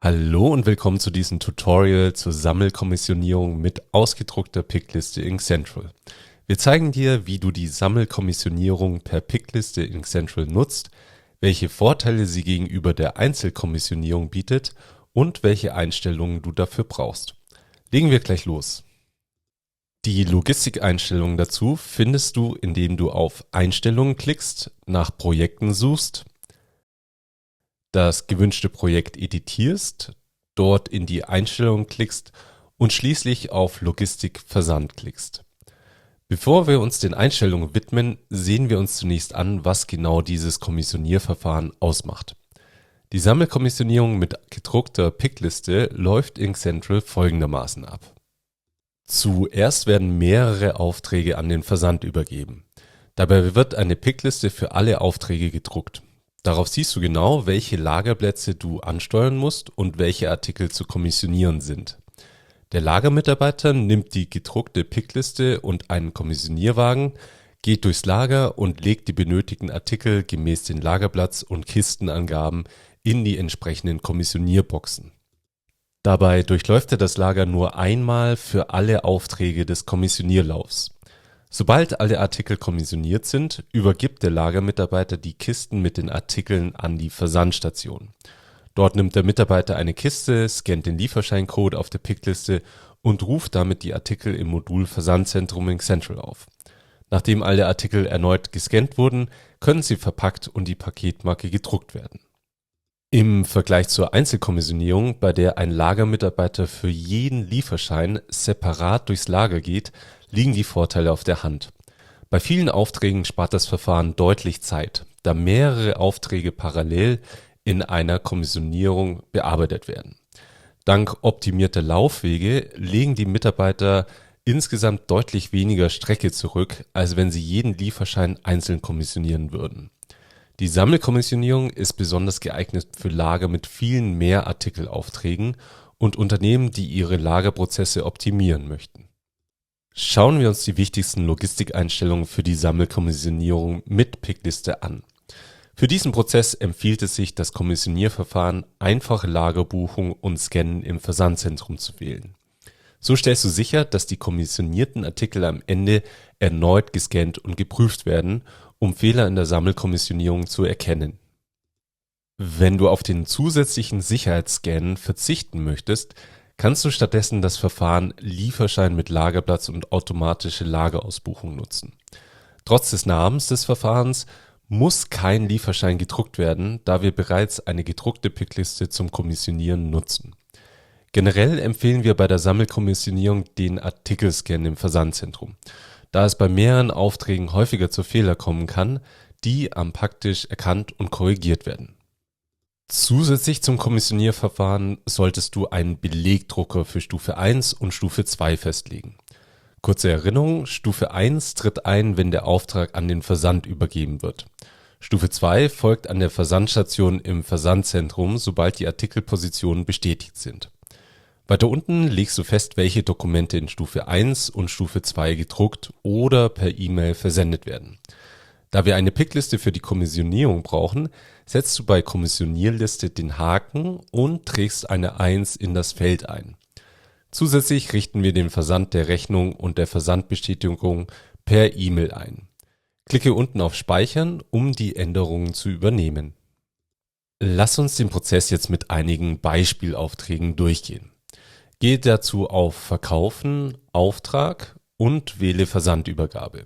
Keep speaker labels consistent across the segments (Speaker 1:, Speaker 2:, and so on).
Speaker 1: Hallo und willkommen zu diesem Tutorial zur Sammelkommissionierung mit ausgedruckter Pickliste in Xcentral. Wir zeigen dir, wie du die Sammelkommissionierung per Pickliste in Xcentral nutzt, welche Vorteile sie gegenüber der Einzelkommissionierung bietet und welche Einstellungen du dafür brauchst. Legen wir gleich los. Die Logistikeinstellungen dazu findest du, indem du auf Einstellungen klickst, nach Projekten suchst, das gewünschte Projekt editierst, dort in die Einstellungen klickst und schließlich auf Logistik Versand klickst. Bevor wir uns den Einstellungen widmen, sehen wir uns zunächst an, was genau dieses Kommissionierverfahren ausmacht. Die Sammelkommissionierung mit gedruckter Pickliste läuft in Xcentral folgendermaßen ab. Zuerst werden mehrere Aufträge an den Versand übergeben. Dabei wird eine Pickliste für alle Aufträge gedruckt. Darauf siehst du genau, welche Lagerplätze du ansteuern musst und welche Artikel zu kommissionieren sind. Der Lagermitarbeiter nimmt die gedruckte Pickliste und einen Kommissionierwagen, geht durchs Lager und legt die benötigten Artikel gemäß den Lagerplatz- und Kistenangaben in die entsprechenden Kommissionierboxen. Dabei durchläuft er das Lager nur einmal für alle Aufträge des Kommissionierlaufs. Sobald alle Artikel kommissioniert sind, übergibt der Lagermitarbeiter die Kisten mit den Artikeln an die Versandstation. Dort nimmt der Mitarbeiter eine Kiste, scannt den Lieferscheincode auf der Pickliste und ruft damit die Artikel im Modul Versandzentrum in Xcentral auf. Nachdem alle Artikel erneut gescannt wurden, können sie verpackt und die Paketmarke gedruckt werden. Im Vergleich zur Einzelkommissionierung, bei der ein Lagermitarbeiter für jeden Lieferschein separat durchs Lager geht, liegen die Vorteile auf der Hand. Bei vielen Aufträgen spart das Verfahren deutlich Zeit, da mehrere Aufträge parallel in einer Kommissionierung bearbeitet werden. Dank optimierter Laufwege legen die Mitarbeiter insgesamt deutlich weniger Strecke zurück, als wenn sie jeden Lieferschein einzeln kommissionieren würden. Die Sammelkommissionierung ist besonders geeignet für Lager mit vielen Mehrartikelaufträgen und Unternehmen, die ihre Lagerprozesse optimieren möchten. Schauen wir uns die wichtigsten Logistikeinstellungen für die Sammelkommissionierung mit Pickliste an. Für diesen Prozess empfiehlt es sich, das Kommissionierverfahren einfache Lagerbuchung und Scannen im Versandzentrum zu wählen. So stellst du sicher, dass die kommissionierten Artikel am Ende erneut gescannt und geprüft werden, um Fehler in der Sammelkommissionierung zu erkennen. Wenn du auf den zusätzlichen Sicherheitsscan verzichten möchtest, kannst du stattdessen das Verfahren Lieferschein mit Lagerplatz und automatische Lagerausbuchung nutzen. Trotz des Namens des Verfahrens muss kein Lieferschein gedruckt werden, da wir bereits eine gedruckte Pickliste zum Kommissionieren nutzen. Generell empfehlen wir bei der Sammelkommissionierung den Artikelscan im Versandzentrum, da es bei mehreren Aufträgen häufiger zu Fehlern kommen kann, die am Paktisch erkannt und korrigiert werden. Zusätzlich zum Kommissionierverfahren solltest du einen Belegdrucker für Stufe 1 und Stufe 2 festlegen. Kurze Erinnerung, Stufe 1 tritt ein, wenn der Auftrag an den Versand übergeben wird. Stufe 2 folgt an der Versandstation im Versandzentrum, sobald die Artikelpositionen bestätigt sind. Weiter unten legst du fest, welche Dokumente in Stufe 1 und Stufe 2 gedruckt oder per E-Mail versendet werden. Da wir eine Pickliste für die Kommissionierung brauchen, setzt du bei Kommissionierliste den Haken und trägst eine 1 in das Feld ein. Zusätzlich richten wir den Versand der Rechnung und der Versandbestätigung per E-Mail ein. Klicke unten auf Speichern, um die Änderungen zu übernehmen. Lass uns den Prozess jetzt mit einigen Beispielaufträgen durchgehen. Gehe dazu auf Verkaufen, Auftrag und wähle Versandübergabe.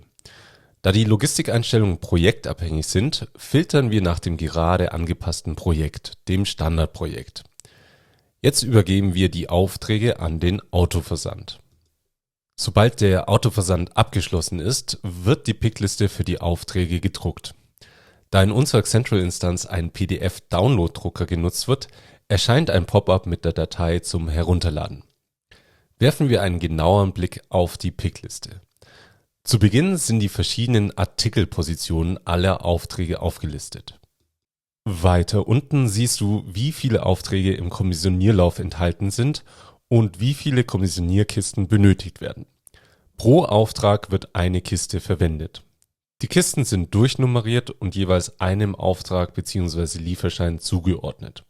Speaker 1: Da die Logistikeinstellungen projektabhängig sind, filtern wir nach dem gerade angepassten Projekt, dem Standardprojekt. Jetzt übergeben wir die Aufträge an den Autoversand. Sobald der Autoversand abgeschlossen ist, wird die Pickliste für die Aufträge gedruckt. Da in unserer Xcentral-Instanz ein PDF-Download-Drucker genutzt wird, erscheint ein Pop-up mit der Datei zum Herunterladen. Werfen wir einen genaueren Blick auf die Pickliste. Zu Beginn sind die verschiedenen Artikelpositionen aller Aufträge aufgelistet. Weiter unten siehst du, wie viele Aufträge im Kommissionierlauf enthalten sind und wie viele Kommissionierkisten benötigt werden. Pro Auftrag wird eine Kiste verwendet. Die Kisten sind durchnummeriert und jeweils einem Auftrag bzw. Lieferschein zugeordnet.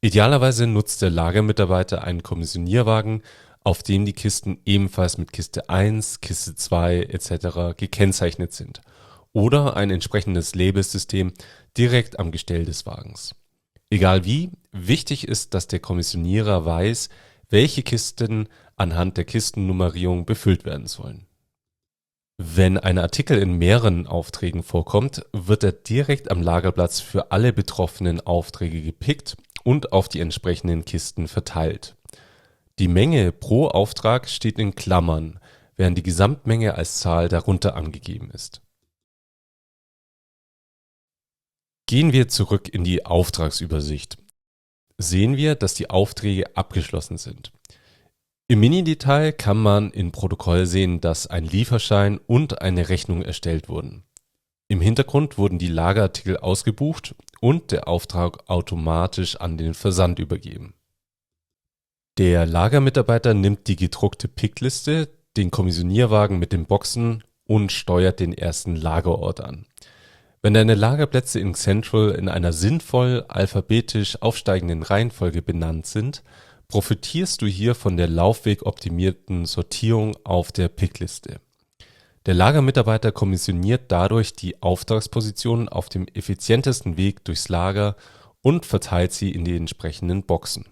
Speaker 1: Idealerweise nutzt der Lagermitarbeiter einen Kommissionierwagen, auf dem die Kisten ebenfalls mit Kiste 1, Kiste 2 etc. gekennzeichnet sind oder ein entsprechendes Labelsystem direkt am Gestell des Wagens. Egal wie, wichtig ist, dass der Kommissionierer weiß, welche Kisten anhand der Kistennummerierung befüllt werden sollen. Wenn ein Artikel in mehreren Aufträgen vorkommt, wird er direkt am Lagerplatz für alle betroffenen Aufträge gepickt und auf die entsprechenden Kisten verteilt. Die Menge pro Auftrag steht in Klammern, während die Gesamtmenge als Zahl darunter angegeben ist. Gehen wir zurück in die Auftragsübersicht. Sehen wir, dass die Aufträge abgeschlossen sind. Im Mini-Detail kann man im Protokoll sehen, dass ein Lieferschein und eine Rechnung erstellt wurden. Im Hintergrund wurden die Lagerartikel ausgebucht und der Auftrag automatisch an den Versand übergeben. Der Lagermitarbeiter nimmt die gedruckte Pickliste, den Kommissionierwagen mit den Boxen und steuert den ersten Lagerort an. Wenn deine Lagerplätze in Xentral in einer sinnvoll alphabetisch aufsteigenden Reihenfolge benannt sind, profitierst du hier von der laufwegoptimierten Sortierung auf der Pickliste. Der Lagermitarbeiter kommissioniert dadurch die Auftragspositionen auf dem effizientesten Weg durchs Lager und verteilt sie in die entsprechenden Boxen.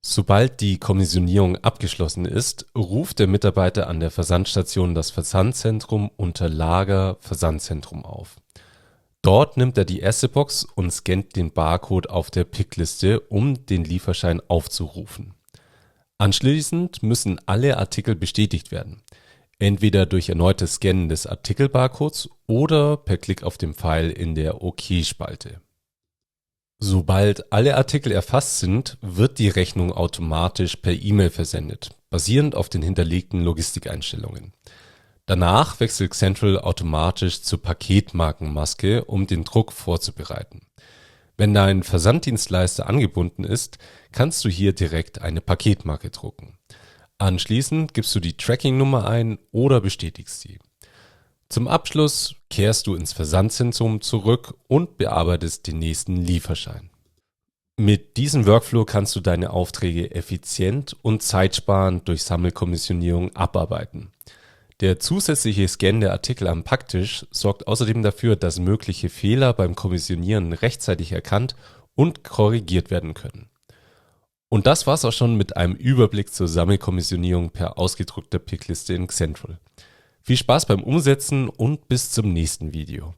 Speaker 1: Sobald die Kommissionierung abgeschlossen ist, ruft der Mitarbeiter an der Versandstation das Versandzentrum unter Lager Versandzentrum auf. Dort nimmt er die erste Box und scannt den Barcode auf der Pickliste, um den Lieferschein aufzurufen. Anschließend müssen alle Artikel bestätigt werden, entweder durch erneutes Scannen des Artikelbarcodes oder per Klick auf den Pfeil in der OK-Spalte. Sobald alle Artikel erfasst sind, wird die Rechnung automatisch per E-Mail versendet, basierend auf den hinterlegten Logistikeinstellungen. Danach wechselt Xentral automatisch zur Paketmarkenmaske, um den Druck vorzubereiten. Wenn dein Versanddienstleister angebunden ist, kannst du hier direkt eine Paketmarke drucken. Anschließend gibst du die Tracking-Nummer ein oder bestätigst sie. Zum Abschluss kehrst du ins Versandzentrum zurück und bearbeitest den nächsten Lieferschein. Mit diesem Workflow kannst du deine Aufträge effizient und zeitsparend durch Sammelkommissionierung abarbeiten. Der zusätzliche Scan der Artikel am Packtisch sorgt außerdem dafür, dass mögliche Fehler beim Kommissionieren rechtzeitig erkannt und korrigiert werden können. Und das war's auch schon mit einem Überblick zur Sammelkommissionierung per ausgedruckter Pickliste in Xentral. Viel Spaß beim Umsetzen und bis zum nächsten Video.